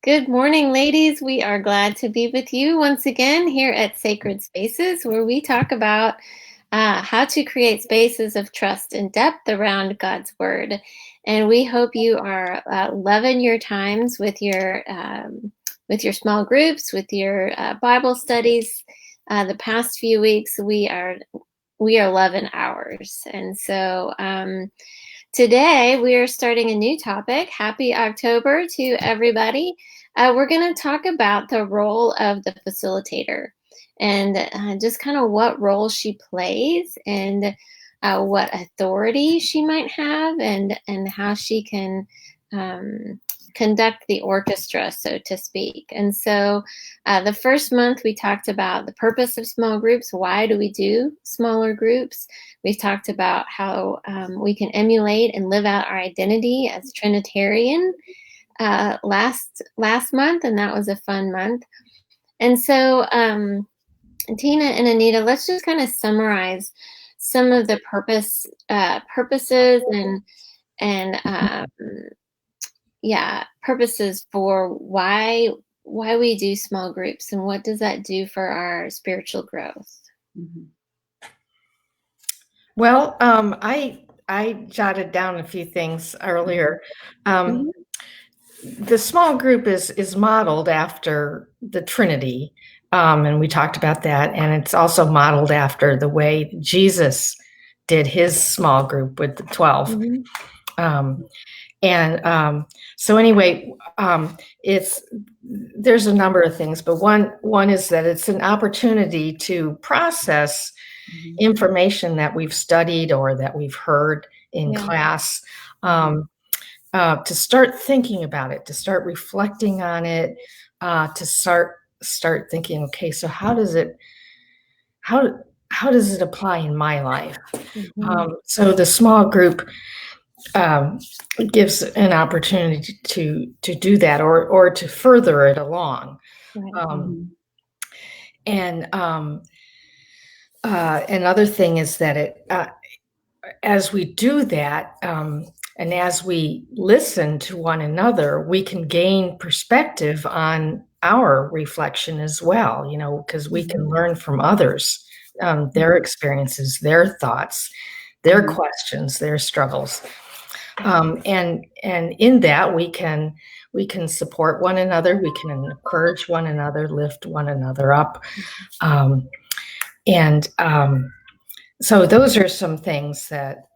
Good morning, ladies. We are glad to be with you once again here at Sacred Spaces, where we talk about how to create spaces of trust and depth around God's Word. And we hope you are loving your times with your small groups, with your Bible studies. The past few weeks, we are loving ours, and so. Today, we are starting a new topic. Happy October to everybody. We're going to talk about the role of the facilitator and just kind of what role she plays and what authority she might have and how she can conduct the orchestra, so to speak. And so the first month we talked about the purpose of small groups. Why do we do smaller groups? We've talked about how we can emulate and live out our identity as Trinitarian last month, and that was a fun month. And so Tina and Anita, let's just kind of summarize some of the purposes and purposes for why we do small groups and what does that do for our spiritual growth. Mm-hmm. Well, I jotted down a few things earlier. The small group is modeled after the Trinity, and we talked about that. And it's also modeled after the way Jesus did his small group with the 12. Mm-hmm. So anyway, there's a number of things, but one is that it's an opportunity to process information that we've studied or that we've heard in class, to start thinking about it, to start reflecting on it, to start thinking, okay, so how does it apply in my life? Mm-hmm. So the small group gives an opportunity to do that or to further it along. Right. Another thing is that as we do that, and as we listen to one another, we can gain perspective on our reflection as well, because we can learn from others, their experiences, their thoughts, their questions, their struggles. And in that we can support one another, we can encourage one another, lift one another up. So those are some things that,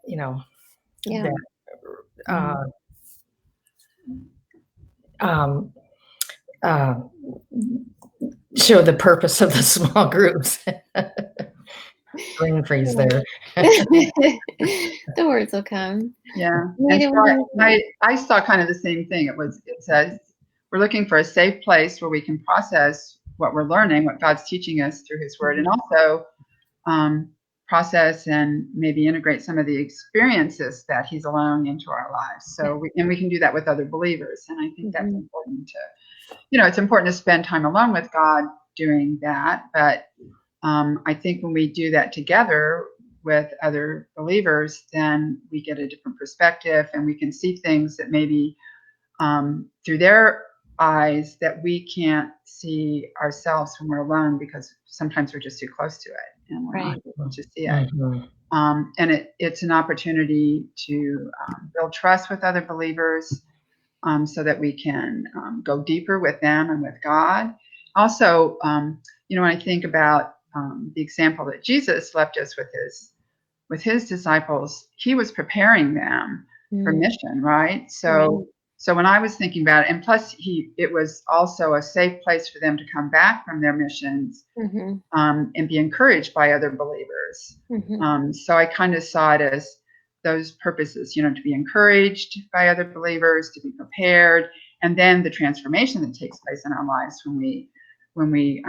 show the purpose of the small groups. Brain freeze there. The words will come. Yeah. And so I saw kind of the same thing. It says we're looking for a safe place where we can process what we're learning, what God's teaching us through his word, and also process and maybe integrate some of the experiences that he's allowing into our lives. So we can do that with other believers. And I think that's important to, it's important to spend time alone with God doing that. But I think when we do that together with other believers, then we get a different perspective and we can see things that maybe through their eyes that we can't see ourselves when we're alone, because sometimes we're just too close to it and we're not able to see it. And it's an opportunity to build trust with other believers, so that we can go deeper with them and with God. Also, when I think about the example that Jesus left us with his disciples, he was preparing them for mission, right? So when I was thinking about it, and plus it was also a safe place for them to come back from their missions and be encouraged by other believers. So I kind of saw it as those purposes, to be encouraged by other believers, to be prepared, and then the transformation that takes place in our lives when we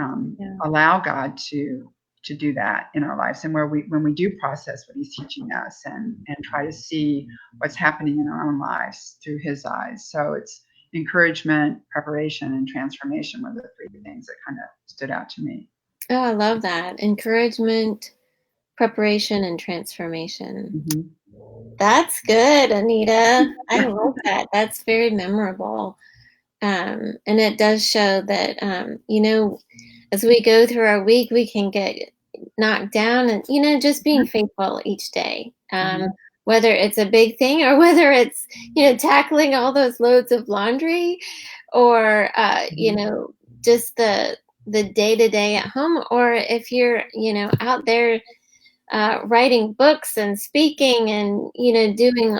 allow God to do that in our lives, and when we do process what he's teaching us and try to see what's happening in our own lives through his eyes. So it's encouragement, preparation, and transformation were the three things that kind of stood out to me. Oh, I love that. Encouragement, preparation, and transformation. That's good, Anita. I love that. That's very memorable. And it does show that, as we go through our week, we can get knocked down and, just being faithful each day. Whether it's a big thing or whether it's, tackling all those loads of laundry or, just the day to day at home, or if you're, out there writing books and speaking and doing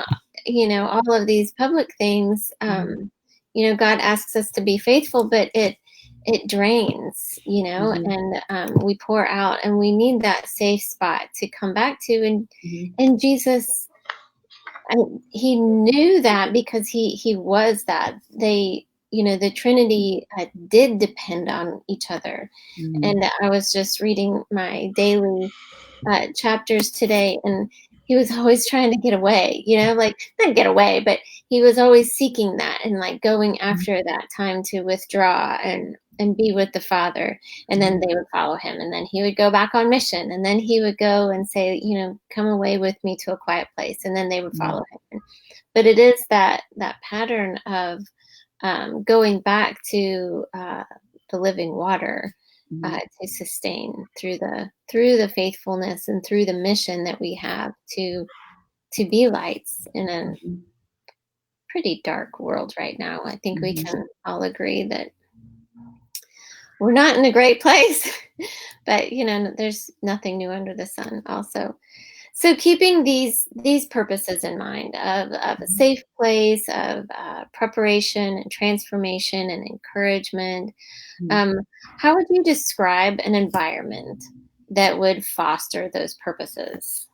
all of these public things. God asks us to be faithful, but it drains, and we pour out, and we need that safe spot to come back to. And Jesus, he knew that, because he was that. The Trinity did depend on each other. And I was just reading my daily chapters today, and he was always trying to get away, like, not get away, but he was always seeking that, and like going after that time to withdraw and be with the Father. And then they would follow him, and then he would go back on mission, and then he would go and say, come away with me to a quiet place, and then they would follow him. But it is that pattern of going back to the living water, to sustain through the faithfulness and through the mission that we have to be lights in a pretty dark world right now. I think we can all agree that we're not in a great place, but there's nothing new under the sun also. So keeping these purposes in mind of a safe place, of preparation and transformation and encouragement, how would you describe an environment that would foster those purposes?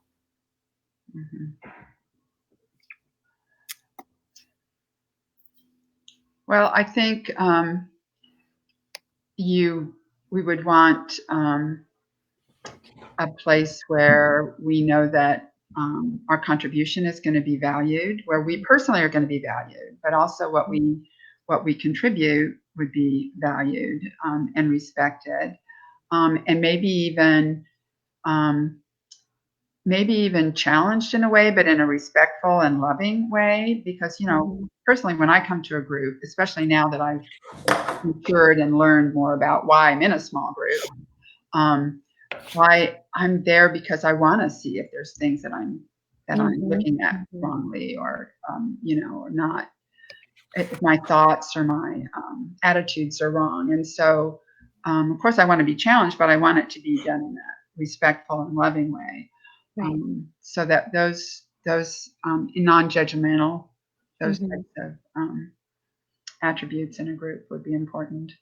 Well, I think we would want a place where we know that our contribution is going to be valued, where we personally are going to be valued, but also what we contribute would be valued and respected, and maybe even challenged in a way, but in a respectful and loving way. Because personally, when I come to a group, especially now that I've matured and learned more about why I'm in a small group, why I'm there, because I want to see if there's things that I'm looking at wrongly, or or not, if my thoughts or my attitudes are wrong. And so, of course, I want to be challenged, but I want it to be done in a respectful and loving way, so that those non-judgmental, those types of attributes in a group would be important.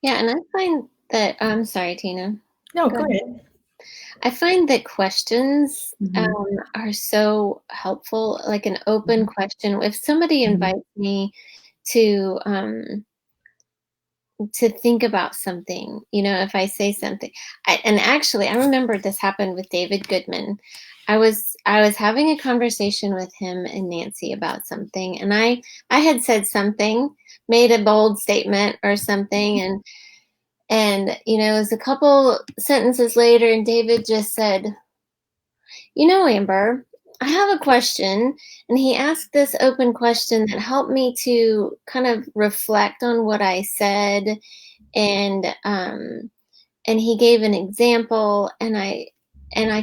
Yeah, and I find that, I'm sorry, Tina. No, go ahead. I find that questions are so helpful, like an open question. If somebody invites me to think about something, if I say something, and actually, I remember this happened with David Goodman. I was having a conversation with him and Nancy about something, and I had said something, made a bold statement or something, and it was a couple sentences later, and David just said, Amber, I have a question. And he asked this open question that helped me to kind of reflect on what I said. And he gave an example, and I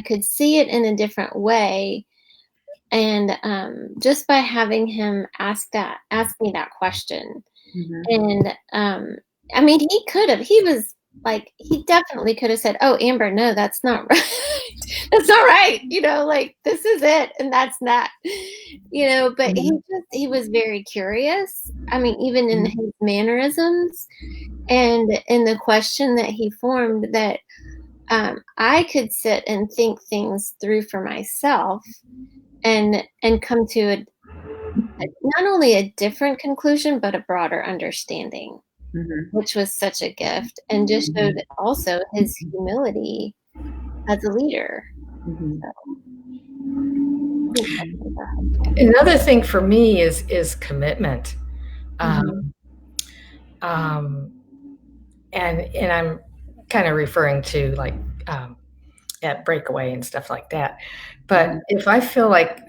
could see it in a different way. And just by having him ask me that question. And I mean, he definitely could have said, "Oh, Amber, no, that's not right. That's not right. Like, this is it, and that's not." But he was very curious. I mean, even in his mannerisms and in the question that he formed, that I could sit and think things through for myself, and come to not only a different conclusion, but a broader understanding, which was such a gift, and just showed also his humility as a leader. Another thing for me is commitment. And I'm kind of referring to like at breakaway and stuff like that. But if I feel like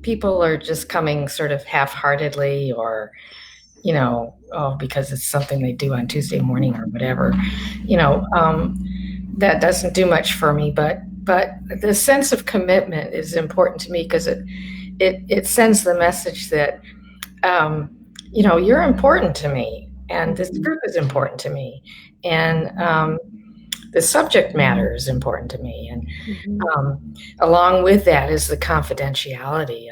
people are just coming sort of half-heartedly, or because it's something they do on Tuesday morning or whatever, that doesn't do much for me. But the sense of commitment is important to me because it sends the message that, you're important to me, and this group is important to me, and the subject matter is important to me, and along with that is the confidentiality.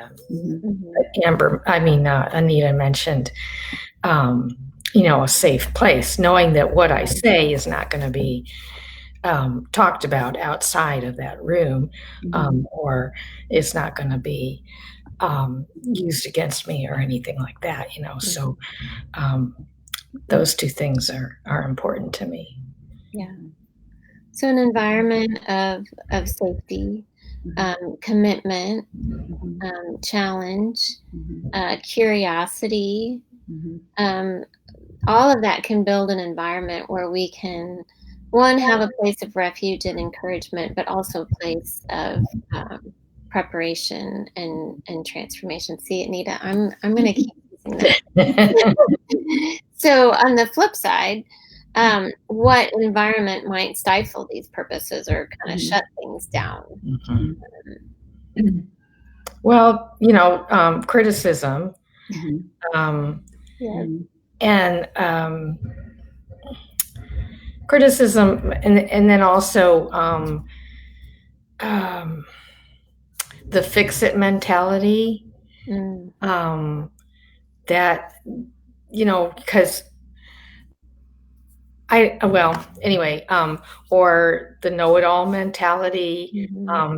Anita mentioned, a safe place, knowing that what I say is not going to be talked about outside of that room, or it's not going to be used against me or anything like that. So those two things are important to me. Yeah. So an environment of safety, commitment, challenge, curiosity, all of that can build an environment where we can, one, have a place of refuge and encouragement, but also a place of preparation and transformation. See, Anita, I'm going to keep using that. So on the flip side, what environment might stifle these purposes or kind of shut things down? Well, criticism, and criticism, and then also the fix-it mentality. That, because or the know-it-all mentality.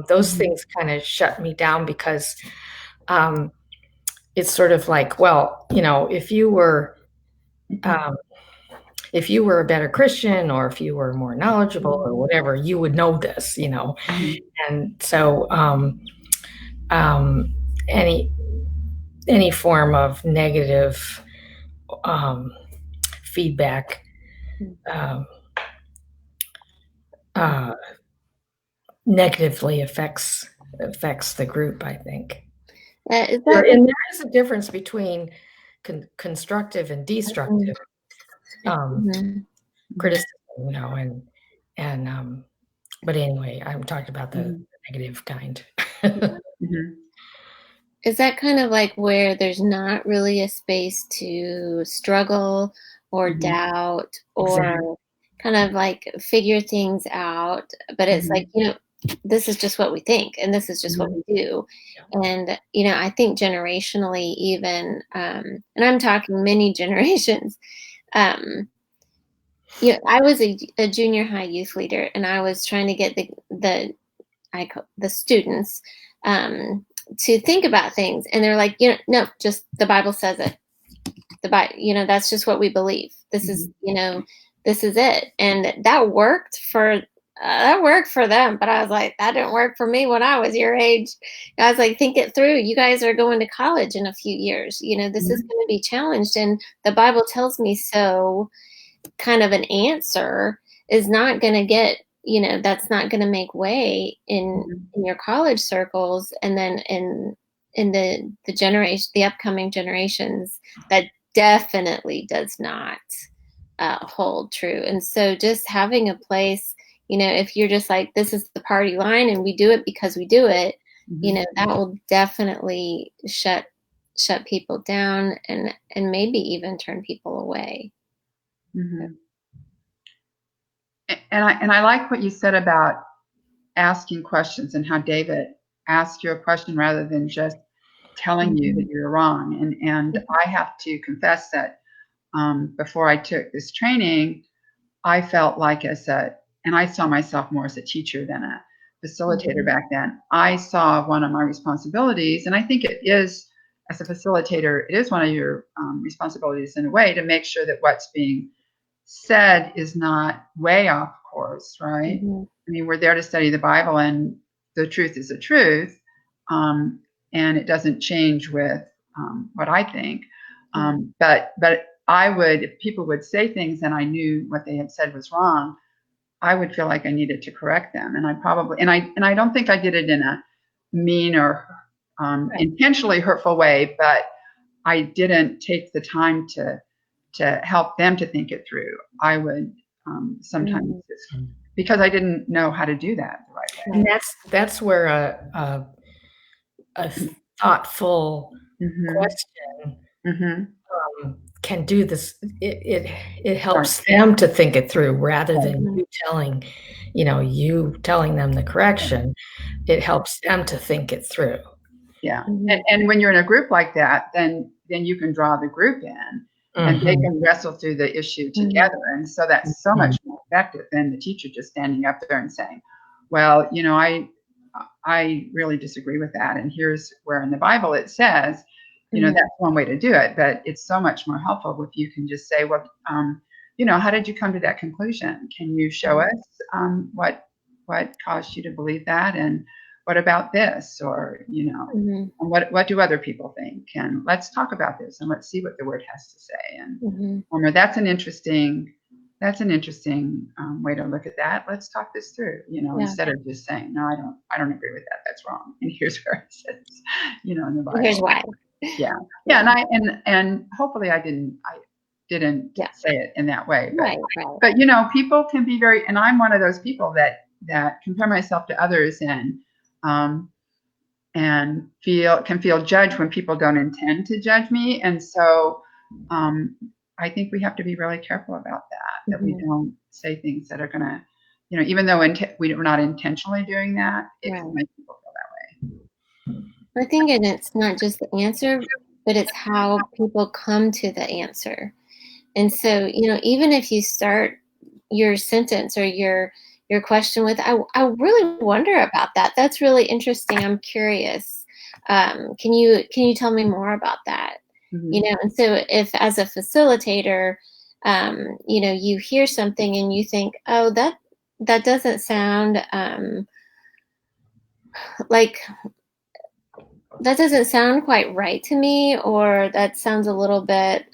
Those things kind of shut me down because it's sort of like, well, if you were a better Christian, or if you were more knowledgeable or whatever, you would know this, and so any form of negative feedback negatively affects the group, I think. And there is a difference between constructive and destructive criticism, and but anyway, I'm talking about the negative kind. Is that kind of like where there's not really a space to struggle or doubt or kind of like figure things out, but it's like, this is just what we think, and this is just what we do. And, I think generationally even, and I'm talking many generations, I was a junior high youth leader, and I was trying to get the students to think about things, and they're like, no, just the Bible says it. The Bible, that's just what we believe. This is, this is it, and that worked for them. But I was like, that didn't work for me when I was your age. I was like, think it through. You guys are going to college in a few years. This is going to be challenged, and the Bible tells me so. Kind of an answer is not going to get. That's not going to make way in your college circles, and then in the upcoming generations, that definitely does not hold true. And so just having a place, if you're just like, this is the party line and we do it because we do it, that will definitely shut people down and maybe even turn people away. And I like what you said about asking questions, and how David asked you a question rather than just telling you that you're wrong. And I have to confess that before I took this training, I felt like and I saw myself more as a teacher than a facilitator back then. I saw one of my responsibilities, and I think it is, as a facilitator, it is one of your responsibilities in a way, to make sure that what's being said is not way off course, right? I mean, we're there to study the Bible, and the truth is the truth, and it doesn't change with what I think. But if people would say things and I knew what they had said was wrong, I would feel like I needed to correct them, and I don't think I did it in a mean or intentionally hurtful way, but I didn't take the time to help them to think it through. I would sometimes just, because I didn't know how to do that the right way. And that's where a thoughtful question can do this. It helps them to think it through rather than you telling them the correction. It helps them to think it through. Yeah. And when you're in a group like that, then you can draw the group in and they can wrestle through the issue together. And so that's so much more effective than the teacher just standing up there and saying, well, I really disagree with that. And here's where in the Bible it says, that's one way to do it. But it's so much more helpful if you can just say, well, how did you come to that conclusion? Can you show us what caused you to believe that? And what about this? Or, and what do other people think? And let's talk about this and let's see what the word has to say. And that's an interesting way to look at that. Let's talk this through, instead of just saying, no, I don't agree with that. That's wrong. And here's where it says, in the Bible. Here's why. Yeah. And hopefully I didn't say it in that way. But, but people can be and I'm one of those people that compare myself to others and can feel judged when people don't intend to judge me. And so I think we have to be really careful about that we don't say things that are going to, even though we're not intentionally doing that, it can make people feel that way. I think it's not just the answer, but it's how people come to the answer. And so, even if you start your sentence or your question with, I really wonder about that. That's really interesting. I'm curious. Can you tell me more about that? And so if as a facilitator, you hear something and you think, oh, that doesn't sound like, that doesn't sound quite right to me, or that sounds a little bit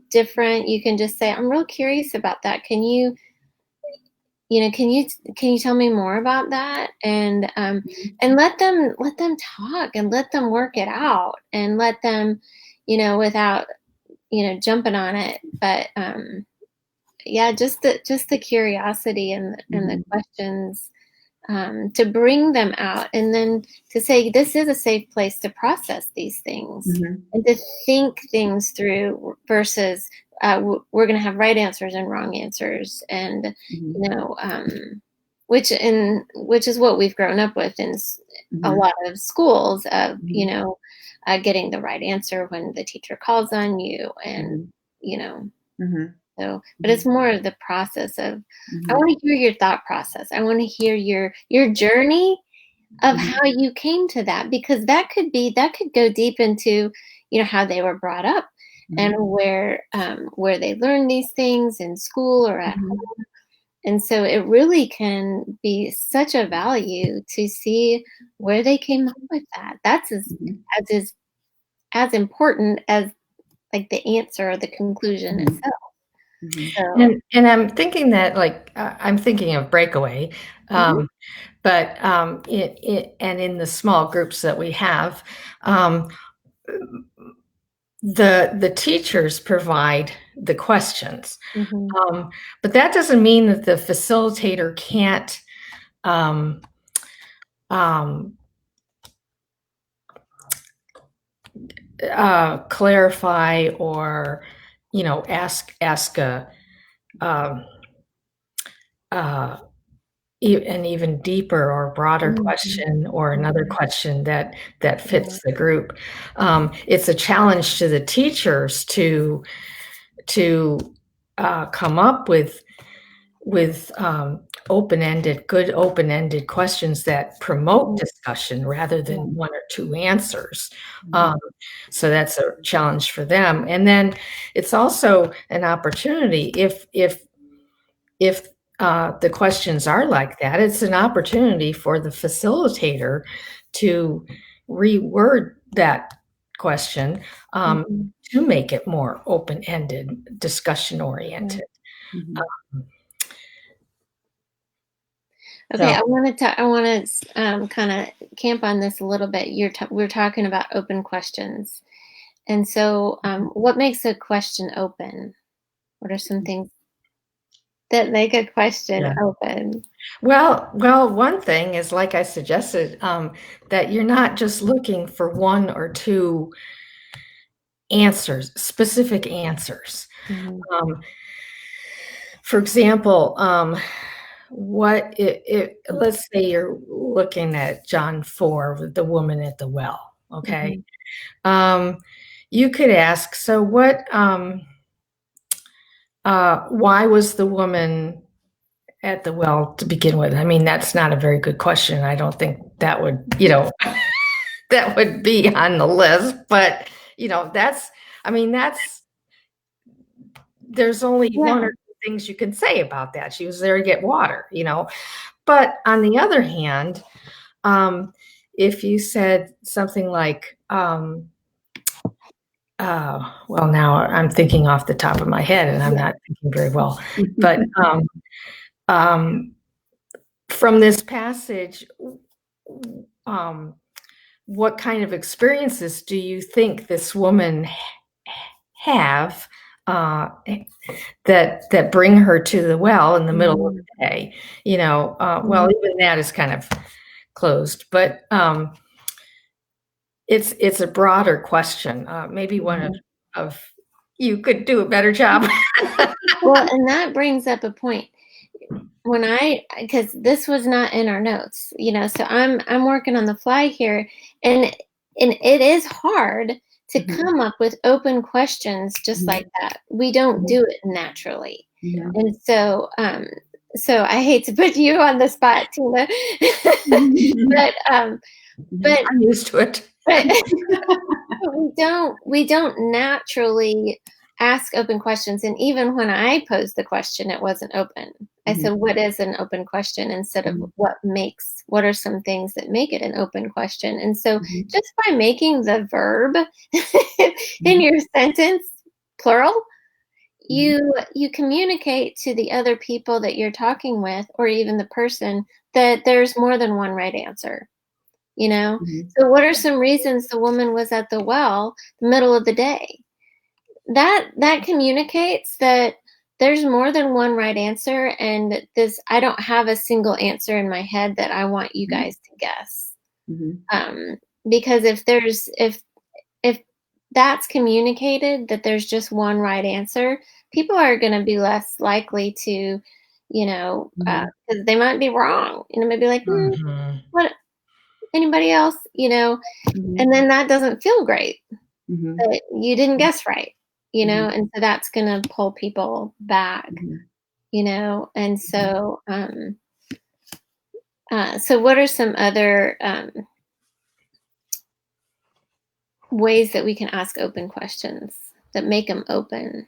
different. You can just say, I'm real curious about that. Can you tell me more about that? And let them talk and let them work it out and let them, without, jumping on it. But just the curiosity and the questions, to bring them out, and then to say, this is a safe place to process these things and to think things through versus we're going to have right answers and wrong answers. And, which is what we've grown up with in a lot of schools of, getting the right answer when the teacher calls on you and, So, but it's more of the process of, I want to hear your thought process. I want to hear your journey of how you came to that, because that could go deep into, how they were brought up and where they learned these things in school or at home. And so it really can be such a value to see where they came up with that. That's as important as like the answer or the conclusion itself. So. And I'm thinking that, I'm thinking of Breakaway, but and in the small groups that we have, the teachers provide the questions, but that doesn't mean that the facilitator can't clarify or ask an even deeper or broader question or another question that fits the group. It's a challenge to the teachers to come up with good open-ended questions that promote discussion rather than one or two answers. So that's a challenge for them. And then it's also an opportunity if the questions are like that, it's an opportunity for the facilitator to reword that question to make it more open-ended, discussion-oriented. Okay, I want to kind of camp on this a little bit. We're talking about open questions, And so, what makes a question open? What are some things that make a question Yeah. open? Well, one thing is, like I suggested, that you're not just looking for one or two answers, specific answers. Mhm. For example, let's say you're looking at John 4 with the woman at the well, okay? Mhm. You could ask, so why was the woman at the well to begin with? I mean, that's not a very good question. I don't think that would, that would be on the list, but there's only one Yeah. or two things you can say about that. She was there to get water, But on the other hand, if you said something like, well, now I'm thinking off the top of my head and I'm not thinking very well, but um, from this passage, um, what kind of experiences do you think this woman have that bring her to the well in the middle of the day? Well, even that is kind of closed, but it's a broader question. Maybe one of you could do a better job. Well, and that brings up a point. Because this was not in our notes, so I'm working on the fly here, and it is hard to come up with open questions just like that. We don't do it naturally. Yeah. And so I hate to put you on the spot, Tina, but I'm used to it. but we don't naturally ask open questions. And even when I posed the question, it wasn't open. I said, what is an open question, instead of what are some things that make it an open question? And so just by making the verb in your sentence plural, you communicate to the other people that you're talking with, or even the person, that there's more than one right answer. So what are some reasons the woman was at the well the middle of the day? That communicates that there's more than one right answer, and I don't have a single answer in my head that I want you guys to guess. Because if that's communicated, that there's just one right answer, people are going to be less likely to, because they might be wrong, maybe like, what, anybody else, and then that doesn't feel great, that you didn't guess right, and so that's going to pull people back, and so so what are some other ways that we can ask open questions that make them open?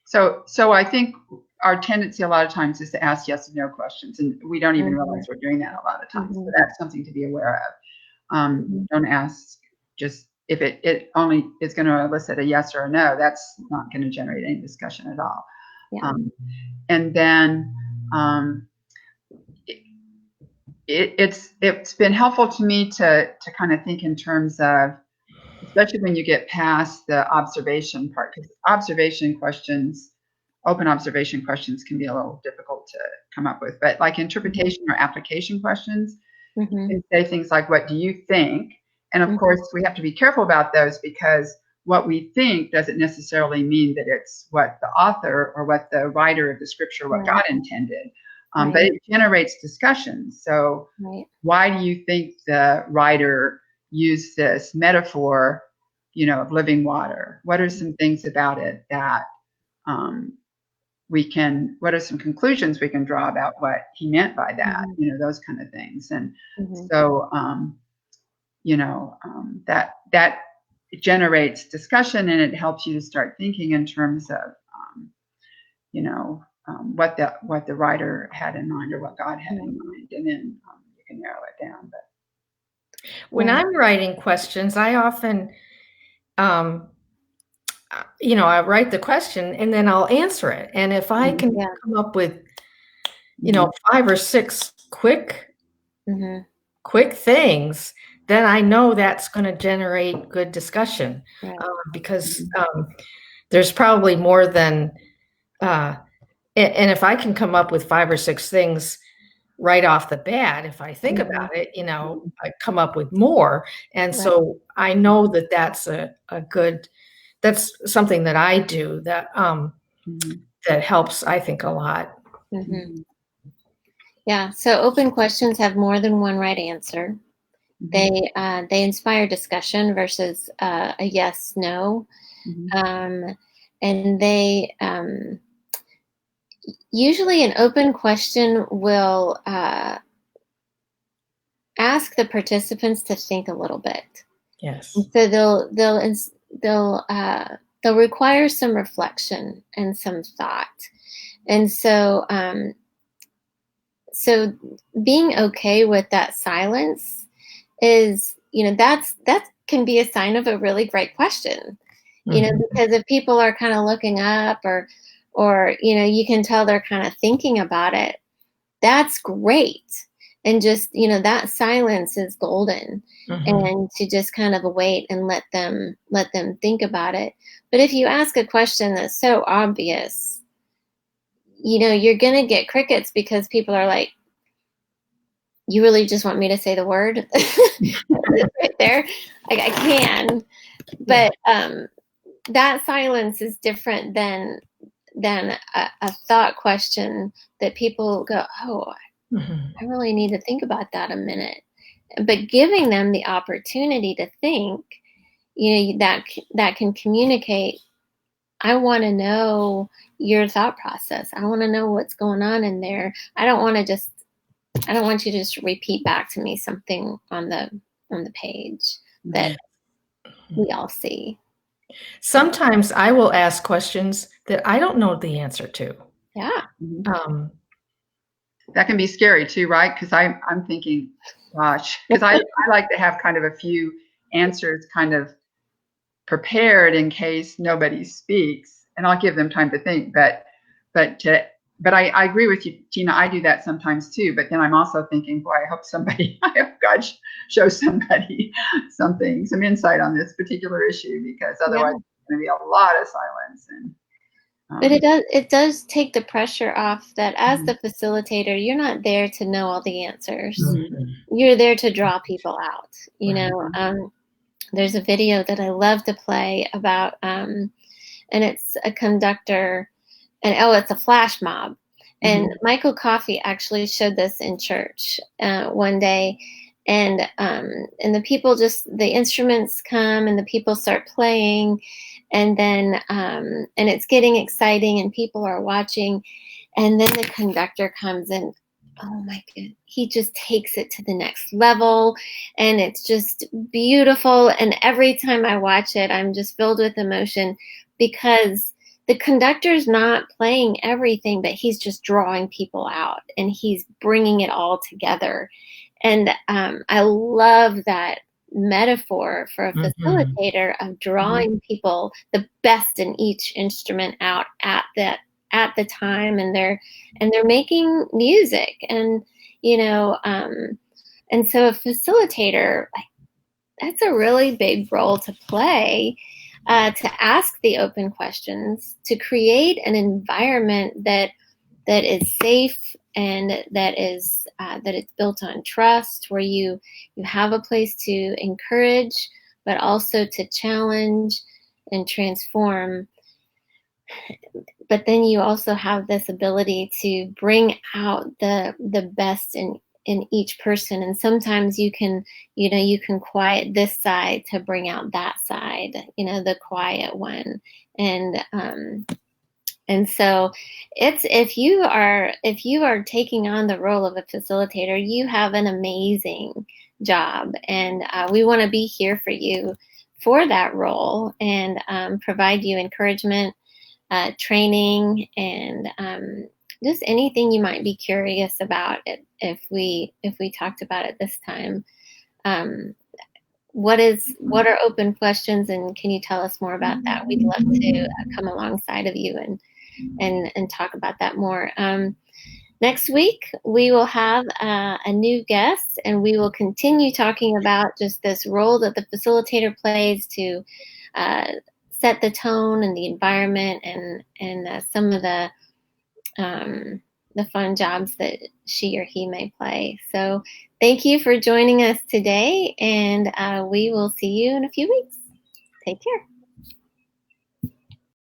So I think our tendency a lot of times is to ask yes and no questions, and we don't even realize we're doing that a lot of times. So that's something to be aware of. Don't ask just if it only is going to elicit a yes or a no. That's not going to generate any discussion at all. And then it's been helpful to me to kind of think in terms of, especially when you get past the observation part, because open observation questions can be a little difficult to come up with. But like interpretation or application questions, you can say things like, what do you think? And of course, we have to be careful about those, because what we think doesn't necessarily mean that it's what the author or what the writer of the scripture, what God intended. But it generates discussions. So why do you think the writer used this metaphor, of living water? What are some things about it that what are some conclusions we can draw about what he meant by that? Those kind of things. And so, that generates discussion, and it helps you to start thinking in terms of, what the writer had in mind, or what God had in mind, and then you can narrow it down. But when I'm writing questions, I often, I write the question and then I'll answer it. And if I can come up with, 5 or 6 quick things, then I know that's going to generate good discussion, Right. because there's probably more than, and if I can come up with 5 or 6 things right off the bat, if I think Mhm. about it, I come up with more. And Right. so I know that that's a good, that's something that I do that, that helps, I think, a lot. Mhm. Yeah. So open questions have more than one right answer. They inspire discussion versus a yes no, and they usually an open question will ask the participants to think a little bit. Yes. And so they'll require some reflection and some thought, and so so being okay with that silence is, that can be a sign of a really great question, because if people are kind of looking up, or you can tell they're kind of thinking about it, that's great. And just, that silence is golden. And to just kind of wait and let them think about it. But if you ask a question that's so obvious, you're going to get crickets, because people are like, you really just want me to say the word? Right there. Like, I can, but that silence is different than a thought question that people go, oh, I really need to think about that a minute. But giving them the opportunity to think, that can communicate. I want to know your thought process. I want to know what's going on in there. I don't want you to just repeat back to me something on the page that we all see. Sometimes I will ask questions that I don't know the answer to. Yeah. That can be scary too, right? Because I'm thinking, gosh, because I like to have kind of a few answers kind of prepared in case nobody speaks, and I'll give them time to think. But I agree with you, Tina. I do that sometimes too. But then I'm also thinking, boy, I hope God shows somebody some insight on this particular issue, because otherwise it's going to be a lot of silence. And but it does take the pressure off, that as the facilitator, you're not there to know all the answers. You're there to draw people out. There's a video that I love to play about, and it's a conductor, and it's a flash mob. And Michael Coffey actually showed this in church one day, and the instruments come and the people start playing, and then and it's getting exciting and people are watching, and then the conductor comes in. Oh my goodness, he just takes it to the next level, and it's just beautiful. And every time I watch it, I'm just filled with emotion, because the conductor's not playing everything, but he's just drawing people out and he's bringing it all together. And I love that metaphor for a facilitator of drawing people, the best in each instrument, out at the time, and they're making music, and and so a facilitator, that's a really big role to play, to ask the open questions, to create an environment that is safe, and that it's built on trust, where you have a place to encourage, but also to challenge and transform. But then you also have this ability to bring out the best in each person. And sometimes you can quiet this side to bring out that side, the quiet one. And so if you are taking on the role of a facilitator, you have an amazing job, and we want to be here for you for that role, and provide you encouragement, training, and just anything you might be curious about if we talked about it this time. What are open questions, and can you tell us more about that? We'd love to come alongside of you and talk about that more. Next week, we will have a new guest, and we will continue talking about just this role that the facilitator plays to set the tone and the environment, and some of the fun jobs that she or he may play. So thank you for joining us today, and we will see you in a few weeks. Take care.